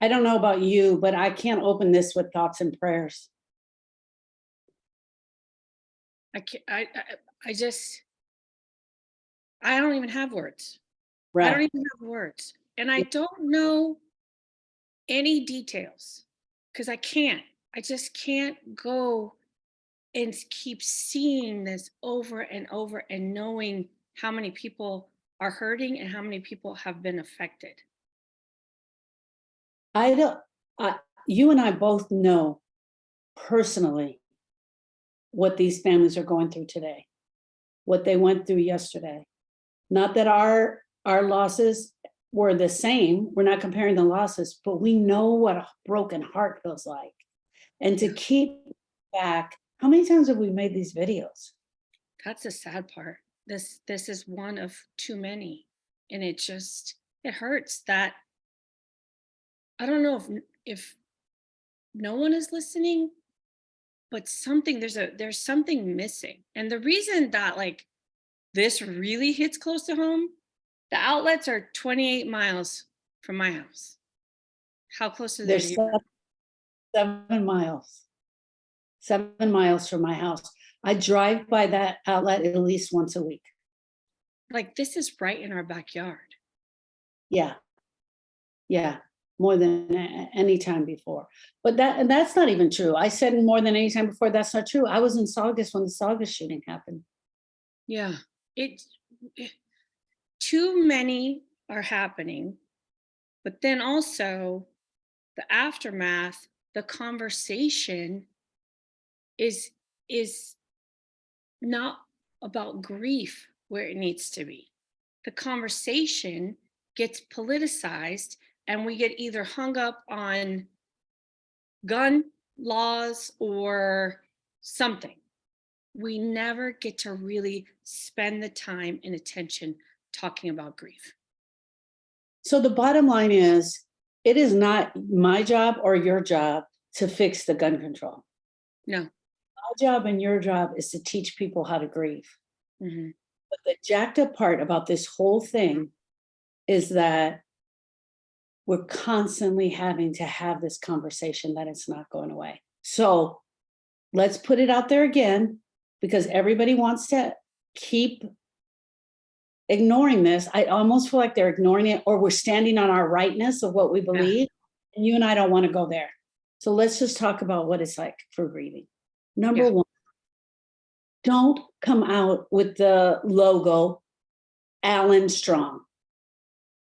I don't know about you, but I can't open this with thoughts and prayers. I can't, I just, I don't even have words. I don't Right. even have words. And I don't know any details because I just can't go and keep seeing this over and over and knowing how many people are hurting and how many people have been affected. I don't, I, you and I both know personally what these families are going through today, what they went through yesterday. Not that our losses were the same. We're not comparing the losses, but we know what a broken heart feels like. And to Yeah, keep back, how many times have we made these videos? that's the sad part. This is one of too many. And it hurts that I don't know if no one is listening, but there's something missing. And the reason that like this really hits close to home, the outlets are 28 miles from my house. How close are they to There's you? 7 miles, 7 miles from my house. I drive by that outlet at least once a week. Like this is right in our backyard. Yeah, yeah, more than any time before. But that's not even true. I said more than any time before. That's not true. I was in Saugus when the Saugus shooting happened. Yeah. It it- too many are happening, but then also the aftermath, the conversation is is not about grief where it needs to be. The conversation gets politicized and we get either hung up on gun laws or something. We never get to really spend the time and attention talking about grief. So the bottom line is, it is not my job or your job to fix the gun control. No. My job and your job is to teach people how to grieve. Hmm. But the jacked up part about this whole thing is that we're constantly having to have this conversation that it's not going away. So let's put it out there again, because everybody wants to keep ignoring this. I almost feel like they're ignoring it, or we're standing on our rightness of what we Yeah. believe. And you and I don't want to go there. So let's just talk about what it's like for grieving. Number Yeah. one, don't come out with the logo Alan Strong.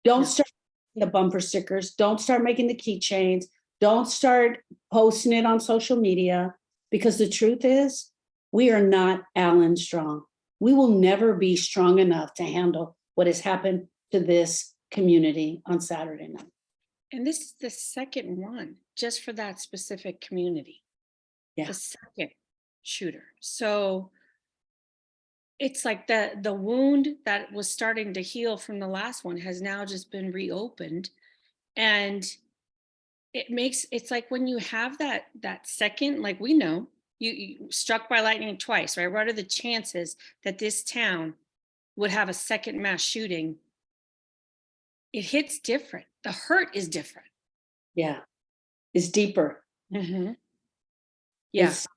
Don't No. start making the bumper stickers. Don't start making the keychains. Don't start posting it on social media, because the truth is, we are not Alan Strong. We will never be strong enough to handle what has happened to this community on Saturday night. And this is the second one just for that specific community, the Yeah. second shooter. So it's like the wound that was starting to heal from the last one has now just been reopened. And it's like when you have that second, like we know you struck by lightning twice, right? What are the chances that this town would have a second mass shooting? It hits different. The hurt is different. Yeah. It's deeper. Hmm. Yeah. It's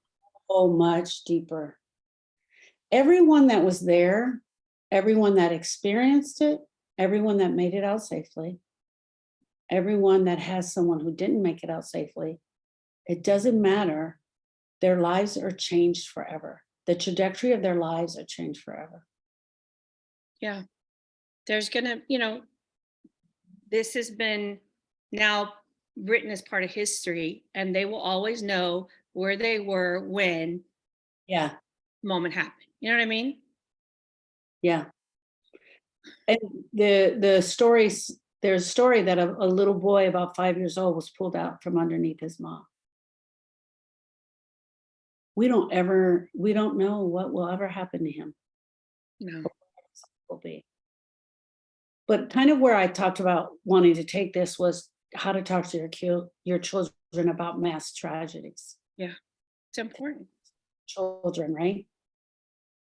so much deeper. Everyone that was there, everyone that experienced it, everyone that made it out safely, everyone that has someone who didn't make it out safely, it doesn't matter. Their lives are changed forever. The trajectory of their lives are changed forever. Yeah. There's gonna, this has been now written as part of history, and they will always know where they were when Yeah, moment happened. You know what I mean? yeah. And the stories, there's a story that a little boy about 5 years old was pulled out from underneath his mom. We don't know what will ever happen to him, No. or what else will be. But kind of where I talked about wanting to take this was how to talk to your children about mass tragedies. Yeah. It's important. Children, right?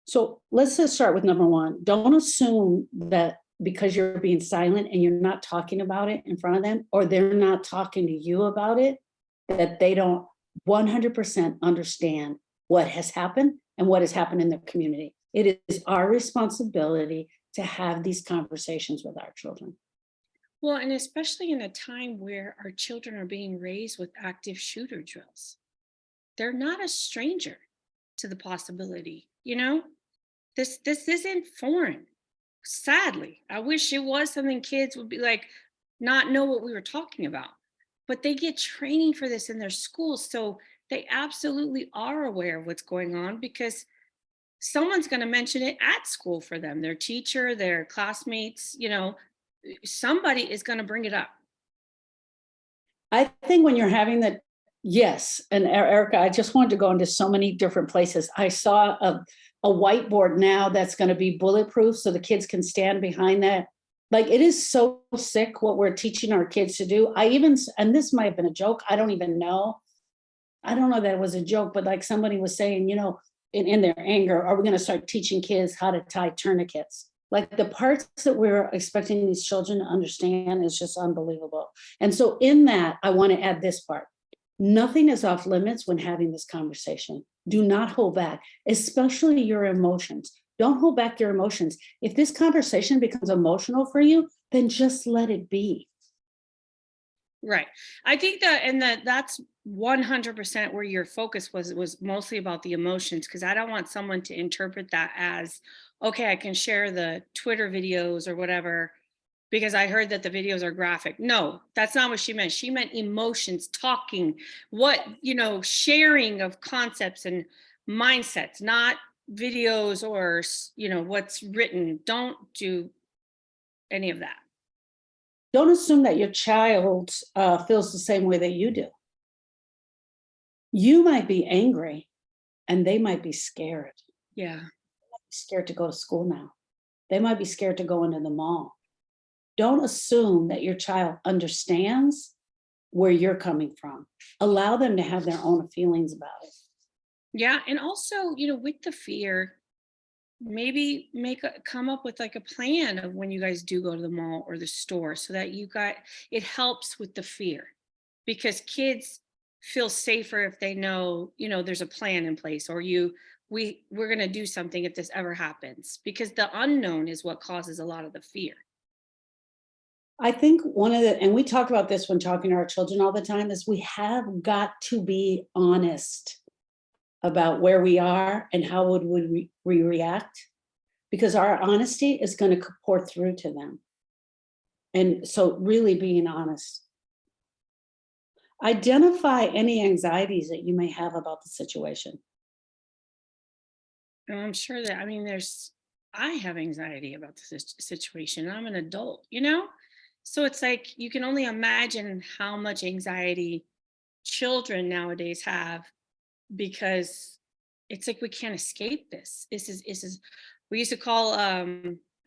So let's just start with number one. Don't assume that because you're being silent and you're not talking about it in front of them, or they're not talking to you about it, that they don't 100% understand what has happened and what has happened in the community. It is our responsibility to have these conversations with our children. Well, and especially in a time where our children are being raised with active shooter drills. They're not a stranger to the possibility, you know? This isn't foreign. Sadly, I wish it was something kids would be like not know what we were talking about. But they get training for this in their schools, so they absolutely are aware of what's going on because someone's going to mention it at school for them, their teacher, their classmates, somebody is going to bring it up. I think when you're having that, yes, and Erica, I just wanted to go into so many different places. I saw a whiteboard now that's going to be bulletproof so the kids can stand behind that. Like it is so sick what we're teaching our kids to do. And this might have been a joke. I don't even know. I don't know that it was a joke, but like somebody was saying, in their anger, are we going to start teaching kids how to tie tourniquets? Like the parts that we're expecting these children to understand is just unbelievable. And so in that, I want to add this part. Nothing is off limits when having this conversation. Do not hold back, especially your emotions. Don't hold back your emotions. If this conversation becomes emotional for you, then just let it be. Right. I think that's 100% where your focus was mostly about the emotions because I don't want someone to interpret that as okay, I can share the Twitter videos or whatever because I heard that the videos are graphic. No, that's not what she meant. She meant emotions, talking, sharing of concepts and mindsets, not videos or, what's written. Don't do any of that. Don't assume that your child feels the same way that you do. You might be angry and they might be scared. Yeah. Scared to go to school now. They might be scared to go into the mall. Don't assume that your child understands where you're coming from. Allow them to have their own feelings about it. Yeah. And also, with the fear, maybe come up with like a plan of when you guys do go to the mall or the store so that it helps with the fear because kids feel safer if they know there's a plan in place or we're going to do something if this ever happens because the unknown is what causes a lot of the fear. I think and we talk about this when talking to our children all the time, is we have got to be honest about where we are and how would we react, because our honesty is going to pour through to them. And so really being honest. Identify any anxieties that you may have about the situation. And I'm sure that, I have anxiety about this situation. I'm an adult, So it's like you can only imagine how much anxiety children nowadays have because it's like we can't escape this. This is we used to call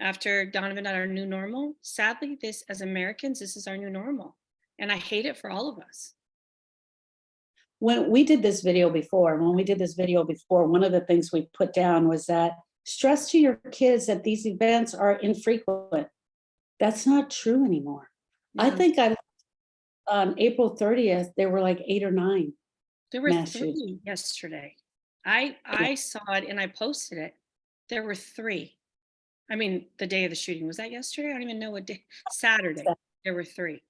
after Donovan our new normal. Sadly, this as Americans, this is our new normal. And I hate it for all of us. When we did this video before, one of the things we put down was that stress to your kids that these events are infrequent. That's not true anymore. I Yeah. think on April 30th, there were like 8 or 9 There were mass shootings. 3 yesterday. I saw it and I posted it. There were 3. The day of the shooting. Was that yesterday? I don't even know what day. Saturday. There were 3.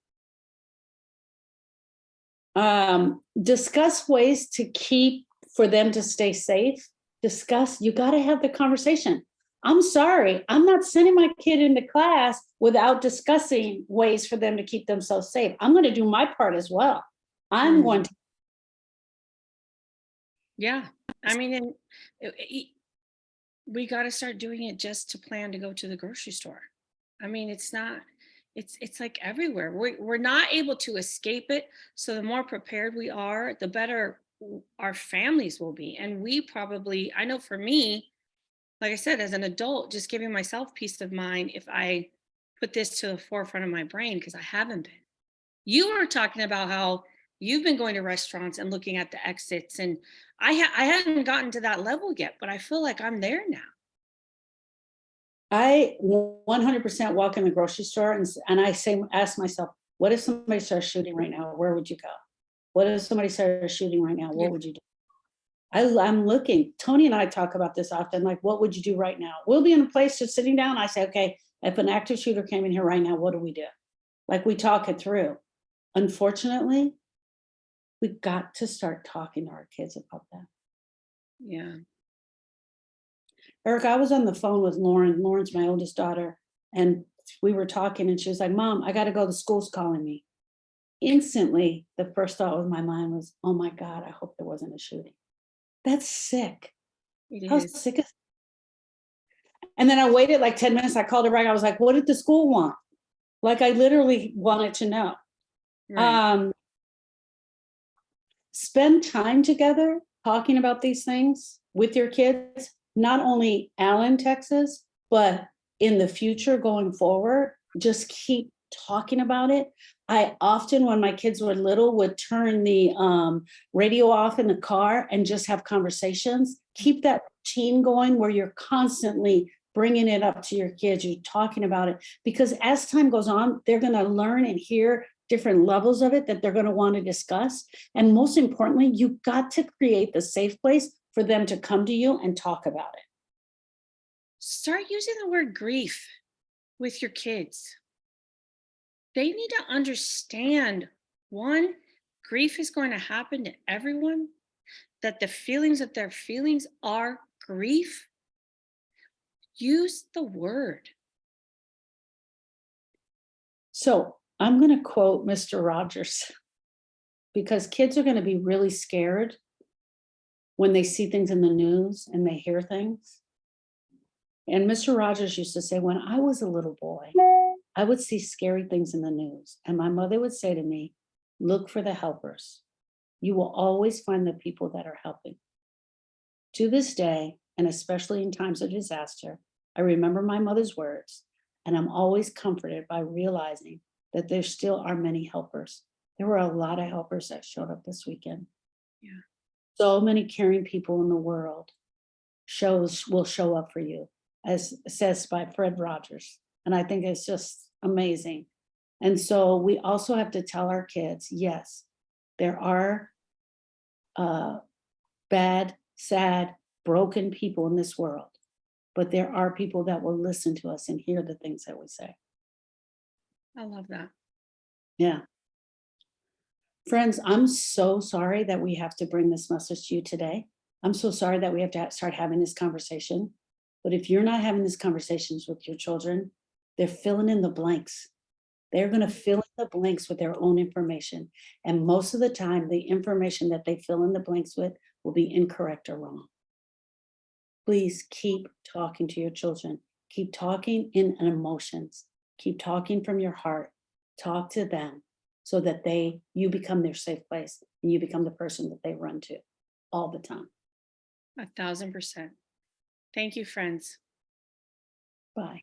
Discuss ways to keep for them to stay safe. You got to have the conversation. I'm sorry, I'm not sending my kid into class without discussing ways for them to keep themselves safe. I'm going to do my part as well. I'm going to. Yeah. And we got to start doing it just to plan to go to the grocery store. It's not, it's like everywhere. We're not able to escape it. So the more prepared we are, the better our families will be. And I know for me, like I said, as an adult, just giving myself peace of mind if I put this to the forefront of my brain, because I haven't been. You were talking about how you've been going to restaurants and looking at the exits, and I hadn't gotten to that level yet, but I feel like I'm there now. I 100% walk in the grocery store and I say, ask myself, what if somebody starts shooting right now? Where would you go? What if somebody started shooting right now? Yeah. What would you do? I'm looking. Tony and I talk about this often. Like, what would you do right now? We'll be in a place just sitting down. I say, okay, if an active shooter came in here right now, what do we do? Like, we talk it through. Unfortunately, we've got to start talking to our kids about that. Yeah. Eric, I was on the phone with Lauren. Lauren's my oldest daughter. And we were talking, and she was like, Mom, I got to go. The school's calling me. Instantly, the first thought with my mind was, oh my God, I hope there wasn't a shooting. That's sick. It How is. sick is. And then I waited like 10 minutes. I called her back. I was like, what did the school want? Like, I literally wanted to know. Right. Spend time together talking about these things with your kids, not only Allen, Texas, but in the future going forward. Just keep talking about it. I often, when my kids were little, would turn the radio off in the car and just have conversations. Keep that routine going where you're constantly bringing it up to your kids, you're talking about it, because as time goes on, they're going to learn and hear different levels of it that they're going to want to discuss. And most importantly, you've got to create the safe place for them to come to you and talk about it. Start using the word grief with your kids. They need to understand, one, grief is going to happen to everyone, that the feelings that they're feelings are grief. Use the word. So I'm going to quote Mr. Rogers because kids are going to be really scared when they see things in the news and they hear things. And Mr. Rogers used to say, when I was a little boy, I would see scary things in the news. And my mother would say to me, look for the helpers. You will always find the people that are helping. To this day, and especially in times of disaster, I remember my mother's words, and I'm always comforted by realizing that there still are many helpers. There were a lot of helpers that showed up this weekend. Yeah. So many caring people in the world will show up for you, as says by Fred Rogers. And I think it's just amazing. And so we also have to tell our kids, yes, there are bad, sad, broken people in this world, but there are people that will listen to us and hear the things that we say. I love that. Yeah. Friends, I'm so sorry that we have to bring this message to you today. I'm so sorry that we have to start having this conversation. But if you're not having these conversations with your children, they're filling in the blanks. They're going to fill in the blanks with their own information. And most of the time, the information that they fill in the blanks with will be incorrect or wrong. Please keep talking to your children. Keep talking in emotions. Keep talking from your heart. Talk to them so that you become their safe place and you become the person that they run to all the time. 1000%. Thank you, friends. Bye.